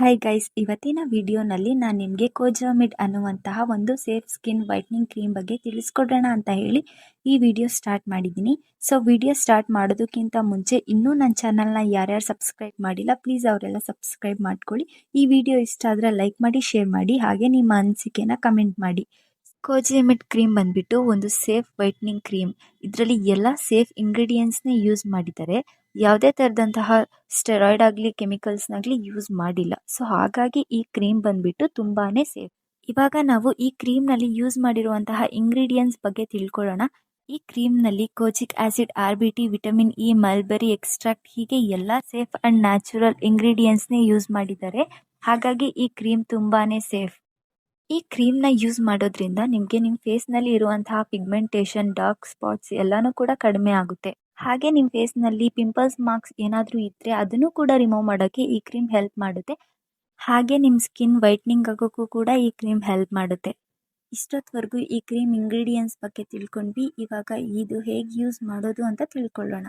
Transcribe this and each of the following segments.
Hi guys, ಇವತ್ತಿನ ವಿಡಿಯೋನಲ್ಲಿ ನಾನು ನಿಮಗೆ ಕೋಜಾಮಿಡ್ ಅನ್ನುವಂತಹ ಒಂದು ಸೇಫ್ ಸ್ಕಿನ್ ವೈಟ್ನಿಂಗ್ ಕ್ರೀಮ್ ಬಗ್ಗೆ ತಿಳಿಸ್ಕೊಡೋಣ ಅಂತ ಹೇಳಿ ಈ ವಿಡಿಯೋ ಸ್ಟಾರ್ಟ್ ಮಾಡಿದ್ದೀನಿ. ಸೊ ವಿಡಿಯೋ ಸ್ಟಾರ್ಟ್ ಮಾಡೋದಕ್ಕಿಂತ ಮುಂಚೆ ಇನ್ನೂ ನನ್ನ ಚಾನಲ್ನ ಯಾರ್ಯಾರು ಸಬ್ಸ್ಕ್ರೈಬ್ ಮಾಡಿಲ್ಲ, ಪ್ಲೀಸ್ ಅವರೆಲ್ಲ ಸಬ್ಸ್ಕ್ರೈಬ್ ಮಾಡ್ಕೊಳ್ಳಿ. ಈ ವಿಡಿಯೋ ಇಷ್ಟ ಆದರೆ ಲೈಕ್ ಮಾಡಿ, ಶೇರ್ ಮಾಡಿ, ಹಾಗೆ ನಿಮ್ಮ ಅನಿಸಿಕೆನ ಕಮೆಂಟ್ ಮಾಡಿ. ಕೋಜಿಮಿಡ್ ಕ್ರೀಮ್ ಬಂದ್ಬಿಟ್ಟು ಒಂದು ಸೇಫ್ ವೈಟ್ನಿಂಗ್ ಕ್ರೀಮ್. ಇದರಲ್ಲಿ ಎಲ್ಲ ಸೇಫ್ ಇಂಗ್ರೀಡಿಯೆಂಟ್ಸ್ನೇ ಯೂಸ್ ಮಾಡಿದ್ದಾರೆ. ಯಾವುದೇ ಥರದಂತಹ ಸ್ಟೆರಾಯ್ಡ್ ಆಗಲಿ ಕೆಮಿಕಲ್ಸ್ನಾಗಲಿ ಯೂಸ್ ಮಾಡಿಲ್ಲ. ಸೊ ಹಾಗಾಗಿ ಈ ಕ್ರೀಮ್ ಬಂದ್ಬಿಟ್ಟು ತುಂಬಾ ಸೇಫ್. ಇವಾಗ ನಾವು ಈ ಕ್ರೀಮ್ನಲ್ಲಿ ಯೂಸ್ ಮಾಡಿರುವಂತಹ ಇಂಗ್ರೀಡಿಯೆಂಟ್ಸ್ ಬಗ್ಗೆ ತಿಳ್ಕೊಳ್ಳೋಣ. ಈ ಕ್ರೀಮ್ನಲ್ಲಿ kojic acid, RBT, vitamin E, mulberry extract, ಹೀಗೆ ಎಲ್ಲ ಸೇಫ್ ಆ್ಯಂಡ್ ನ್ಯಾಚುರಲ್ ಇಂಗ್ರೀಡಿಯೆಂಟ್ಸ್ನೇ ಯೂಸ್ ಮಾಡಿದ್ದಾರೆ. ಹಾಗಾಗಿ ಈ ಕ್ರೀಮ್ ತುಂಬಾ ಸೇಫ್. ಈ ಕ್ರೀಮ್ನ ಯೂಸ್ ಮಾಡೋದ್ರಿಂದ ನಿಮಗೆ ನಿಮ್ಮ ಫೇಸ್ನಲ್ಲಿ ಇರುವಂತಹ ಪಿಗ್ಮೆಂಟೇಷನ್, ಡಾರ್ಕ್ ಸ್ಪಾಟ್ಸ್ ಎಲ್ಲನೂ ಕೂಡ ಕಡಿಮೆ ಆಗುತ್ತೆ. ಹಾಗೆ ನಿಮ್ಮ ಫೇಸ್ನಲ್ಲಿ ಪಿಂಪಲ್ಸ್, ಮಾರ್ಕ್ಸ್ ಏನಾದರೂ ಇದ್ದರೆ ಅದನ್ನು ಕೂಡ ರಿಮೂವ್ ಮಾಡೋಕ್ಕೆ ಈ ಕ್ರೀಮ್ ಹೆಲ್ಪ್ ಮಾಡುತ್ತೆ. ಹಾಗೆ ನಿಮ್ಮ ಸ್ಕಿನ್ ವೈಟ್ನಿಂಗ್ ಆಗೋಕ್ಕೂ ಕೂಡ ಈ ಕ್ರೀಮ್ ಹೆಲ್ಪ್ ಮಾಡುತ್ತೆ. ಇಷ್ಟೊತ್ತವರೆಗೂ ಈ ಕ್ರೀಮ್ ಇಂಗ್ರೀಡಿಯೆಂಟ್ಸ್ ಬಗ್ಗೆ ತಿಳ್ಕೊಂಡ್ವಿ. ಇವಾಗ ಇದು ಹೇಗೆ ಯೂಸ್ ಮಾಡೋದು ಅಂತ ತಿಳ್ಕೊಳ್ಳೋಣ.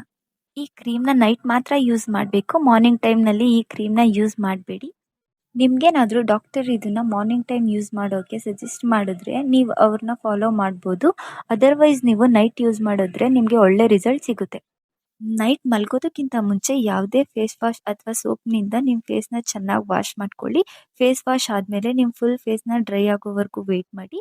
ಈ ಕ್ರೀಮ್ನ ನೈಟ್ ಮಾತ್ರ ಯೂಸ್ ಮಾಡಬೇಕು. ಮಾರ್ನಿಂಗ್ ಟೈಮ್ನಲ್ಲಿ ಈ ಕ್ರೀಮ್ನ ಯೂಸ್ ಮಾಡಬೇಡಿ. ನಿಮಗೇನಾದರೂ ಡಾಕ್ಟರ್ ಇದನ್ನು ಮಾರ್ನಿಂಗ್ ಟೈಮ್ ಯೂಸ್ ಮಾಡೋಕ್ಕೆ ಸಜೆಸ್ಟ್ ಮಾಡಿದ್ರೆ ನೀವು ಅವ್ರನ್ನ ಫಾಲೋ ಮಾಡ್ಬೋದು. ಅದರ್ವೈಸ್ ನೀವು ನೈಟ್ ಯೂಸ್ ಮಾಡಿದ್ರೆ ನಿಮಗೆ ಒಳ್ಳೆ ರಿಸಲ್ಟ್ ಸಿಗುತ್ತೆ. ನೈಟ್ ಮಲ್ಗೋದಕ್ಕಿಂತ ಮುಂಚೆ ಯಾವುದೇ ಫೇಸ್ ವಾಶ್ ಅಥವಾ ಸೋಪ್ನಿಂದ ನಿಮ್ಮ ಫೇಸ್ನ ಚೆನ್ನಾಗಿ ವಾಶ್ ಮಾಡ್ಕೊಳ್ಳಿ. ಫೇಸ್ ವಾಶ್ ಆದಮೇಲೆ ನಿಮ್ಮ ಫುಲ್ ಫೇಸ್ನ ಡ್ರೈ ಆಗೋವರೆಗೂ ವೆಯ್ಟ್ ಮಾಡಿ.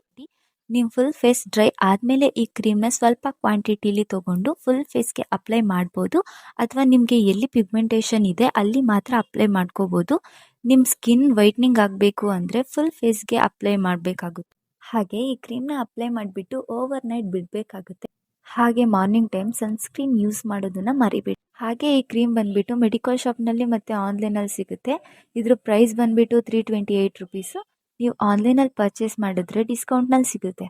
ನಿಮ್ಮ ಫುಲ್ ಫೇಸ್ ಡ್ರೈ ಆದಮೇಲೆ ಈ ಕ್ರೀಮ್ನ ಸ್ವಲ್ಪ ಕ್ವಾಂಟಿಟಿಲಿ ತೊಗೊಂಡು ಫುಲ್ ಫೇಸ್ಗೆ ಅಪ್ಲೈ ಮಾಡ್ಬೋದು. ಅಥವಾ ನಿಮಗೆ ಎಲ್ಲಿ ಪಿಗ್ಮೆಂಟೇಷನ್ ಇದೆ ಅಲ್ಲಿ ಮಾತ್ರ ಅಪ್ಲೈ ಮಾಡ್ಕೋಬೋದು. ನಿಮ್ಮ ಸ್ಕಿನ್ ವೈಟ್ನಿಂಗ್ ಆಗಬೇಕು ಅಂದರೆ ಫುಲ್ ಫೇಸ್ಗೆ ಅಪ್ಲೈ ಮಾಡಬೇಕಾಗುತ್ತೆ. ಹಾಗೆ ಈ ಕ್ರೀಮ್ನ ಅಪ್ಲೈ ಮಾಡಿಬಿಟ್ಟು ಓವರ್ ನೈಟ್ ಬಿಡಬೇಕಾಗುತ್ತೆ. ಹಾಗೆ ಮಾರ್ನಿಂಗ್ ಟೈಮ್ ಸನ್ಸ್ಕ್ರೀನ್ ಯೂಸ್ ಮಾಡೋದನ್ನು ಮರಿಬೇಡಿ. ಹಾಗೆ ಈ ಕ್ರೀಮ್ ಬಂದುಬಿಟ್ಟು ಮೆಡಿಕಲ್ ಶಾಪ್ನಲ್ಲಿ ಮತ್ತು ಆನ್ಲೈನಲ್ಲಿ ಸಿಗುತ್ತೆ. ಇದ್ರ ಪ್ರೈಸ್ ಬಂದುಬಿಟ್ಟು 328 ರುಪೀಸು. ನೀವು ಆನ್ಲೈನಲ್ಲಿ ಪರ್ಚೇಸ್ ಮಾಡಿದ್ರೆ ಡಿಸ್ಕೌಂಟ್ನಲ್ಲಿ ಸಿಗುತ್ತೆ.